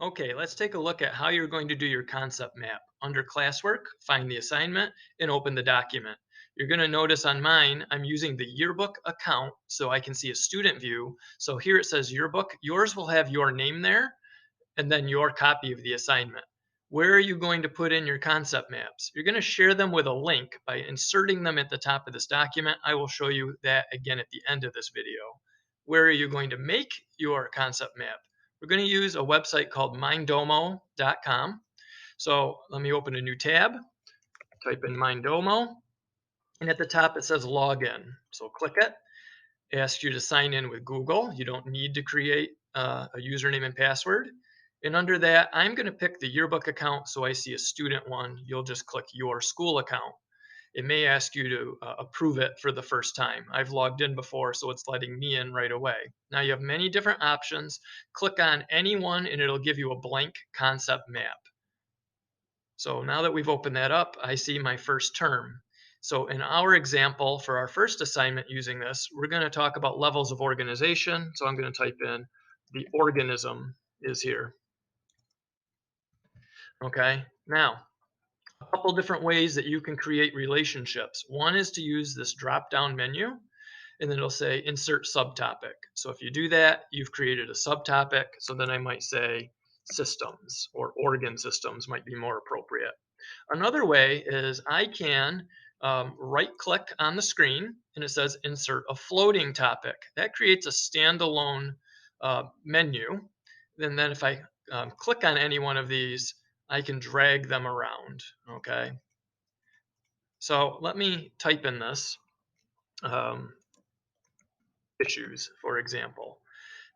Okay, let's take a look at how you're going to do your concept map. Under classwork, find the assignment and open the document. You're going to notice on mine, I'm using the yearbook account so I can see a student view. So here it says yearbook. Yours will have your name there and then your copy of the assignment. Where are you going to put in your concept maps? You're going to share them with a link by inserting them at the top of this document. I will show you that again at the end of this video. Where are you going to make your concept map? We're going to use a website called mindomo.com. So let me open a new tab, type in Mindomo, and at the top it says login. So click it. It asks you to sign in with Google. You don't need to create a username and password. And under that, I'm going to pick the yearbook account. So I see a student one. You'll just click your school account. It may ask you to approve it for the first time. I've logged in before, so it's letting me in right away. Now you have many different options. Click on any one and it'll give you a blank concept map. So now that we've opened that up, I see my first term. So in our example for our first assignment using this, we're going to talk about levels of organization. So I'm going to type in the organism is here. Okay. Now, a couple different ways that you can create relationships. One is to use this drop down menu and then it'll say insert subtopic. So if you do that, you've created a subtopic. So then I might say systems or organ systems might be more appropriate. Another way is I can right click on the screen and it says insert a floating topic. That creates a standalone menu. And then if I click on any one of these, I can drag them around. Okay. So let me type in this um, issues, for example.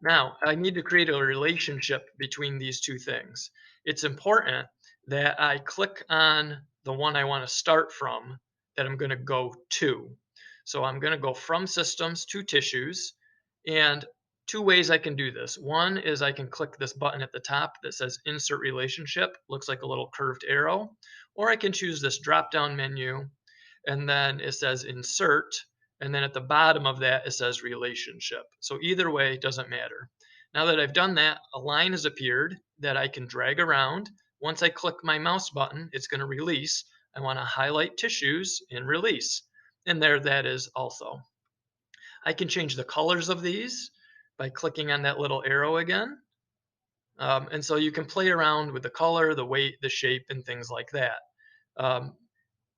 Now, I need to create a relationship between these two things. It's important that I click on the one I want to start from that I'm going to go to. So I'm going to go from systems to tissues. And two ways I can do this. One is I can click this button at the top that says insert relationship, looks like a little curved arrow, or I can choose this drop down menu and then it says insert, and then at the bottom of that it says relationship. So either way, it doesn't matter. Now that I've done that, a line has appeared that I can drag around. Once I click my mouse button, it's going to release. I want to highlight tissues and release. And there that is also. I can change the colors of these by clicking on that little arrow again. And so you can play around with the color, the weight, the shape, and things like that. Um,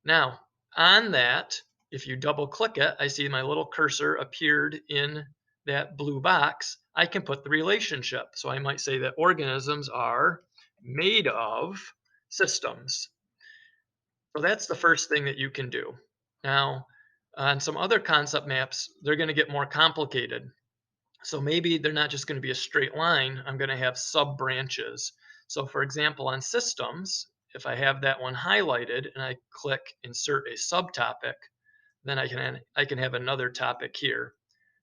Now, on that, if you double click it, I see my little cursor appeared in that blue box. I can put the relationship. So I might say that organisms are made of systems. So that's the first thing that you can do. Now, on some other concept maps, they're going to get more complicated. So maybe they're not just going to be a straight line. I'm going to have sub branches. So for example, on systems, if I have that one highlighted and I click insert a subtopic, then I can have another topic here.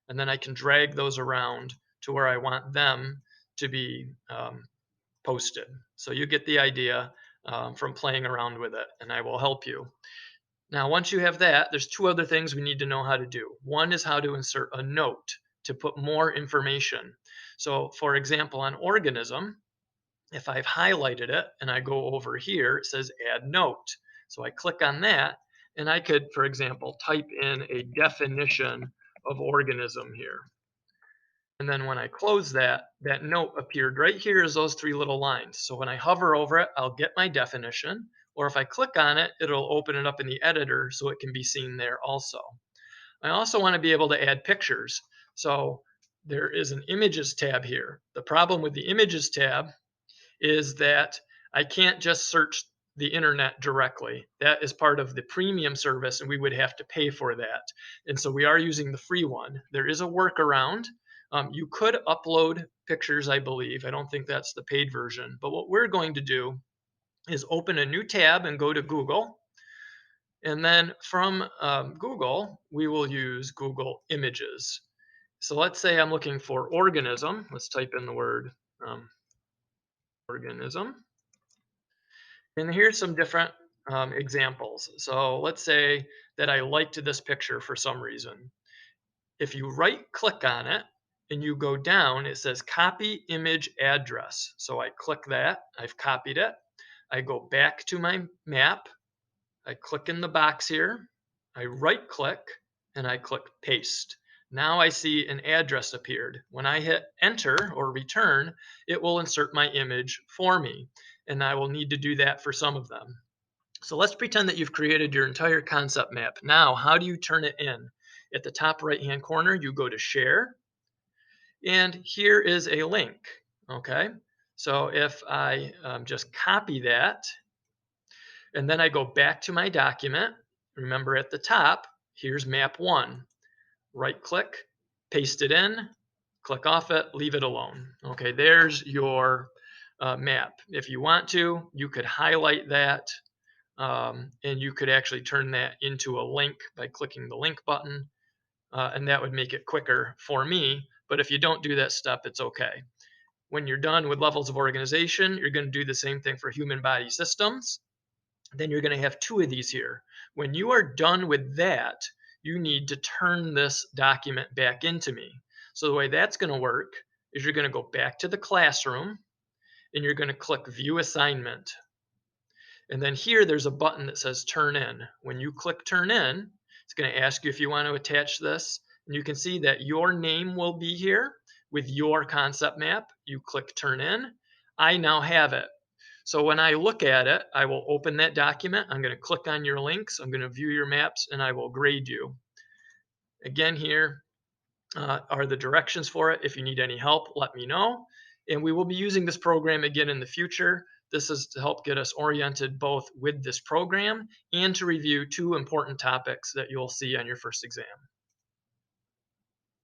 And then I can drag those around to where I want them to be posted. So you get the idea from playing around with it, and I will help you. Now, once you have that, there's two other things we need to know how to do. One is how to insert a note to put more information. So, for example, on organism, if I've highlighted it and I go over here, it says add note. So I click on that and I could, for example, type in a definition of organism here. And then when I close that, that note appeared right here as those three little lines. So when I hover over it, I'll get my definition. Or if I click on it, it'll open it up in the editor so it can be seen there also. I also want to be able to add pictures. So there is an images tab here. The problem with the images tab is that I can't just search the internet directly. That is part of the premium service, and we would have to pay for that. And so we are using the free one. There is a workaround. You could upload pictures, I believe. I don't think that's the paid version. But what we're going to do is open a new tab and go to Google. And then from Google, we will use Google Images. So let's say I'm looking for organism. Let's type in the word organism. And here's some different examples. So let's say that I liked this picture for some reason. If you right click on it and you go down, it says copy image address. So I click that, I've copied it. I go back to my map, I click in the box here, I right click, and I click paste. Now I see an address appeared. When I hit enter or return, it will insert my image for me, and I will need to do that for some of them. So let's pretend that you've created your entire concept map. Now, how do you turn it in? At the top right-hand corner, you go to share, and here is a link, okay? So if I just copy that, and then I go back to my document, remember at the top, here's map one. Right click, paste it in, click off it, leave it alone. Okay, there's your map. If you want to, you could highlight that, and you could actually turn that into a link by clicking the link button, and that would make it quicker for me. But if you don't do that step, it's okay. When you're done with levels of organization, you're going to do the same thing for human body systems. Then you're going to have two of these here. When you are done with that, you need to turn this document back into me. So the way that's going to work is you're going to go back to the classroom and you're going to click view assignment. And then here there's a button that says turn in. When you click turn in, it's going to ask you if you want to attach this. And you can see that your name will be here with your concept map. You click turn in. I now have it. So when I look at it, I will open that document. I'm going to click on your links. I'm going to view your maps and I will grade you. Again, here are the directions for it. If you need any help, let me know. And we will be using this program again in the future. This is to help get us oriented both with this program and to review two important topics that you'll see on your first exam.